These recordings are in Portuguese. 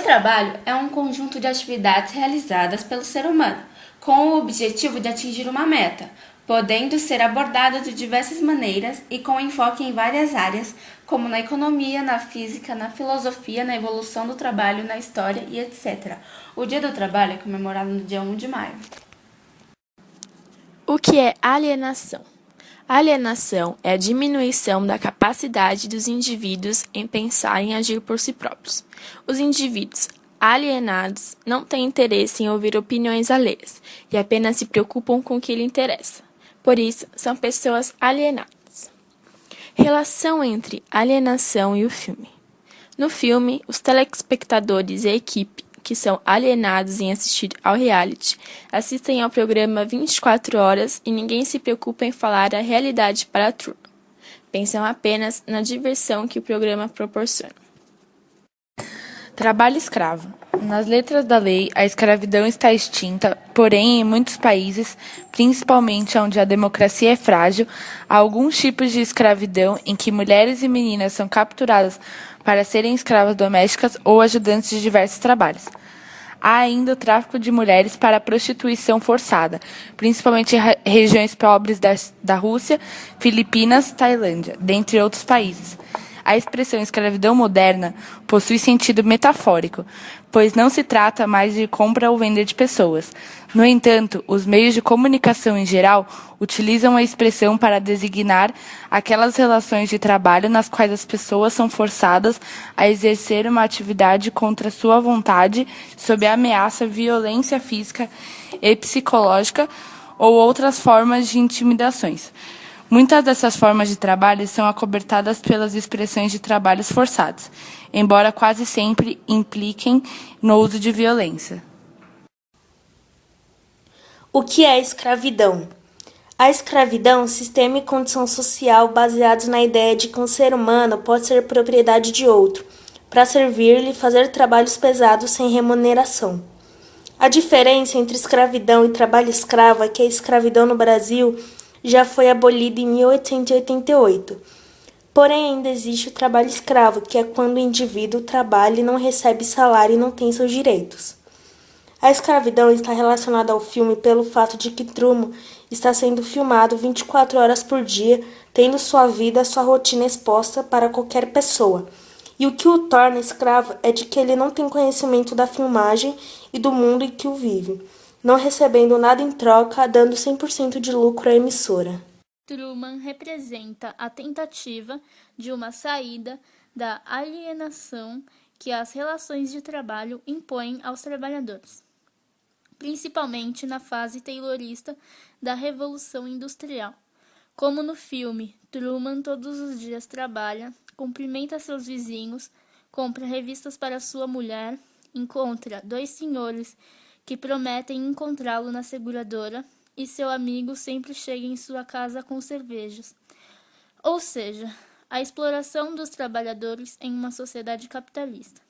trabalho é um conjunto de atividades realizadas pelo ser humano, com o objetivo de atingir uma meta, podendo ser abordado de diversas maneiras e com enfoque em várias áreas, como na economia, na física, na filosofia, na evolução do trabalho, na história e etc. O Dia do Trabalho é comemorado no dia 1 de maio. O que é alienação? Alienação é a diminuição da capacidade dos indivíduos em pensar e agir por si próprios. Os indivíduos alienados não têm interesse em ouvir opiniões alheias e apenas se preocupam com o que lhe interessa. Por isso, são pessoas alienadas. Relação entre alienação e o filme. No filme, os telespectadores e a equipe que são alienados em assistir ao reality, assistem ao programa 24 horas e ninguém se preocupa em falar a realidade para a turma. Pensam apenas na diversão que o programa proporciona. Trabalho escravo. Nas letras da lei, a escravidão está extinta, porém, em muitos países, principalmente onde a democracia é frágil, há alguns tipos de escravidão em que mulheres e meninas são capturadas para serem escravas domésticas ou ajudantes de diversos trabalhos. Há ainda o tráfico de mulheres para prostituição forçada, principalmente em regiões pobres da Rússia, Filipinas, Tailândia, dentre outros países. A expressão escravidão moderna possui sentido metafórico, pois não se trata mais de compra ou venda de pessoas. No entanto, os meios de comunicação em geral utilizam a expressão para designar aquelas relações de trabalho nas quais as pessoas são forçadas a exercer uma atividade contra sua vontade, sob a ameaça, violência física e psicológica ou outras formas de intimidações. Muitas dessas formas de trabalho são acobertadas pelas expressões de trabalhos forçados, embora quase sempre impliquem no uso de violência. O que é escravidão? A escravidão é um sistema e condição social baseados na ideia de que um ser humano pode ser propriedade de outro, para servir-lhe e fazer trabalhos pesados sem remuneração. A diferença entre escravidão e trabalho escravo é que a escravidão no Brasil já foi abolida em 1888. Porém, ainda existe o trabalho escravo, que é quando o indivíduo trabalha e não recebe salário e não tem seus direitos. A escravidão está relacionada ao filme pelo fato de que Truman está sendo filmado 24 horas por dia, tendo sua vida, sua rotina exposta para qualquer pessoa. E o que o torna escravo é de que ele não tem conhecimento da filmagem e do mundo em que o vive, não recebendo nada em troca, dando 100% de lucro à emissora. Truman representa a tentativa de uma saída da alienação que as relações de trabalho impõem aos trabalhadores, principalmente na fase taylorista da Revolução Industrial. Como no filme, Truman todos os dias trabalha, cumprimenta seus vizinhos, compra revistas para sua mulher, encontra dois senhores que prometem encontrá-lo na seguradora e seu amigo sempre chega em sua casa com cervejas. Ou seja, a exploração dos trabalhadores em uma sociedade capitalista.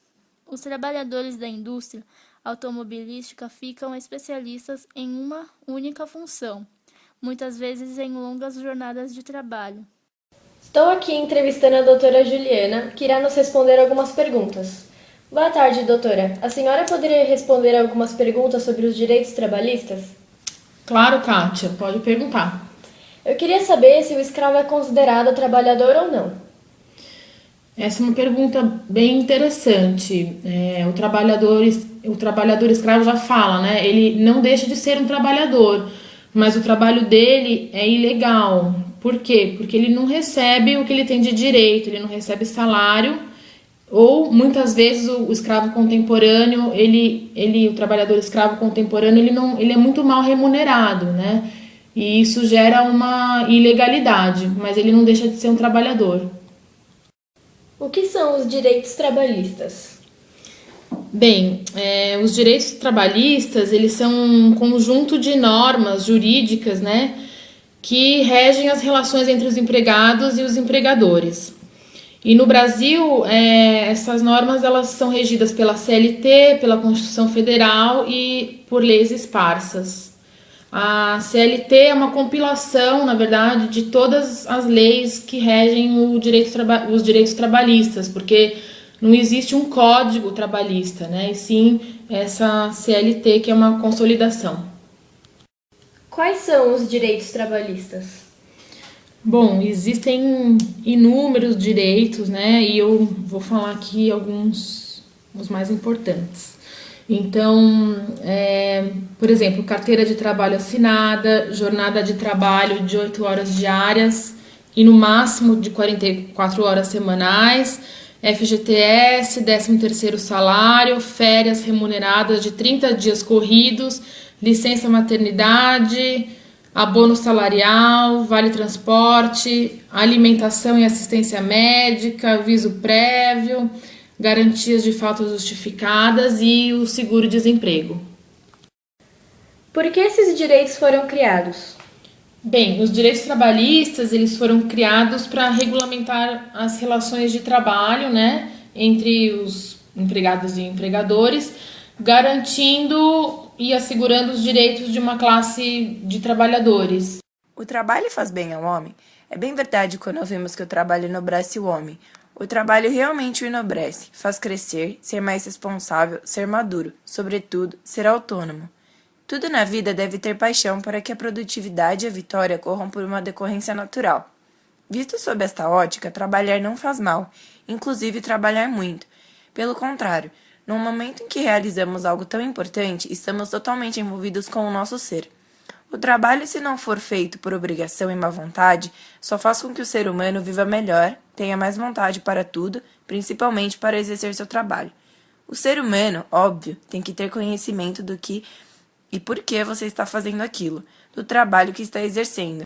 Os trabalhadores da indústria automobilística ficam especialistas em uma única função, muitas vezes em longas jornadas de trabalho. Estou aqui entrevistando a doutora Juliana, que irá nos responder algumas perguntas. Boa tarde, doutora. A senhora poderia responder algumas perguntas sobre os direitos trabalhistas? Claro, Kátia, pode perguntar. Eu queria saber se o escravo é considerado trabalhador ou não. Essa é uma pergunta bem interessante. O trabalhador escravo já fala, né? Ele não deixa de ser um trabalhador, mas o trabalho dele é ilegal. Por quê? Porque ele não recebe o que ele tem de direito, ele não recebe salário. Ou, muitas vezes, o escravo contemporâneo, o trabalhador escravo contemporâneo, ele é muito mal remunerado, né? E isso gera uma ilegalidade, mas ele não deixa de ser um trabalhador. O que são os direitos trabalhistas? Bem, os direitos trabalhistas, eles são um conjunto de normas jurídicas, né, que regem as relações entre os empregados e os empregadores. E no Brasil, essas normas elas são regidas pela CLT, pela Constituição Federal e por leis esparsas. A CLT é uma compilação, na verdade, de todas as leis que regem os direitos trabalhistas, porque não existe um código trabalhista, né? E sim essa CLT, que é uma consolidação. Quais são os direitos trabalhistas? Bom, existem inúmeros direitos, né? E eu vou falar aqui alguns, os mais importantes. Então, por exemplo, carteira de trabalho assinada, jornada de trabalho de 8 horas diárias e no máximo de 44 horas semanais, FGTS, 13º salário, férias remuneradas de 30 dias corridos, licença maternidade, abono salarial, vale transporte, alimentação e assistência médica, aviso prévio, garantias de faltas justificadas e o seguro-desemprego. Por que esses direitos foram criados? Bem, os direitos trabalhistas eles foram criados para regulamentar as relações de trabalho, né, entre os empregados e empregadores, garantindo e assegurando os direitos de uma classe de trabalhadores. O trabalho faz bem ao homem? É bem verdade quando ouvimos que o trabalho enobrece o homem. O trabalho realmente o enobrece, faz crescer, ser mais responsável, ser maduro, sobretudo, ser autônomo. Tudo na vida deve ter paixão para que a produtividade e a vitória corram por uma decorrência natural. Visto sob esta ótica, trabalhar não faz mal, inclusive trabalhar muito. Pelo contrário, no momento em que realizamos algo tão importante, estamos totalmente envolvidos com o nosso ser. O trabalho, se não for feito por obrigação e má vontade, só faz com que o ser humano viva melhor, tenha mais vontade para tudo, principalmente para exercer seu trabalho. O ser humano, óbvio, tem que ter conhecimento do que e por que você está fazendo aquilo, do trabalho que está exercendo.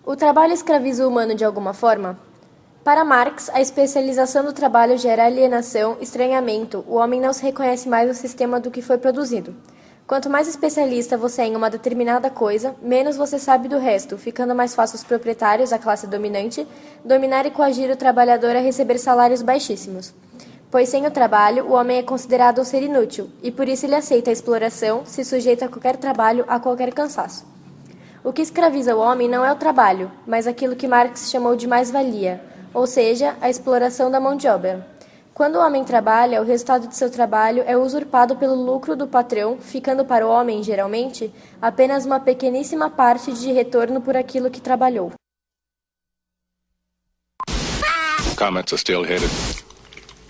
O trabalho escraviza o humano de alguma forma? Para Marx, a especialização do trabalho gera alienação, estranhamento, o homem não se reconhece mais no sistema do que foi produzido. Quanto mais especialista você é em uma determinada coisa, menos você sabe do resto, ficando mais fácil os proprietários, a classe dominante, dominar e coagir o trabalhador a receber salários baixíssimos. Pois sem o trabalho, o homem é considerado um ser inútil, e por isso ele aceita a exploração, se sujeita a qualquer trabalho, a qualquer cansaço. O que escraviza o homem não é o trabalho, mas aquilo que Marx chamou de mais-valia, ou seja, a exploração da mão de obra. Quando o homem trabalha, o resultado de seu trabalho é usurpado pelo lucro do patrão, ficando para o homem, geralmente, apenas uma pequeníssima parte de retorno por aquilo que trabalhou. Comments are still headed.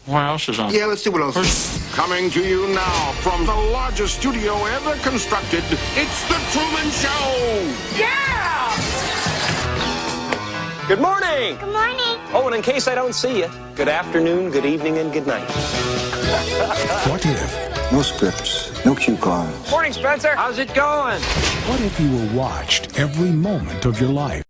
What else is on? Yeah, let's see what else is. Coming to you now from the largest studio ever constructed, it's The Truman Show! Yeah! Good morning! Good morning! Oh, and in case I don't see you, good afternoon, good evening, and good night. What if? No scripts, no cue cards. Morning, Spencer. How's it going? What if you were watched every moment of your life?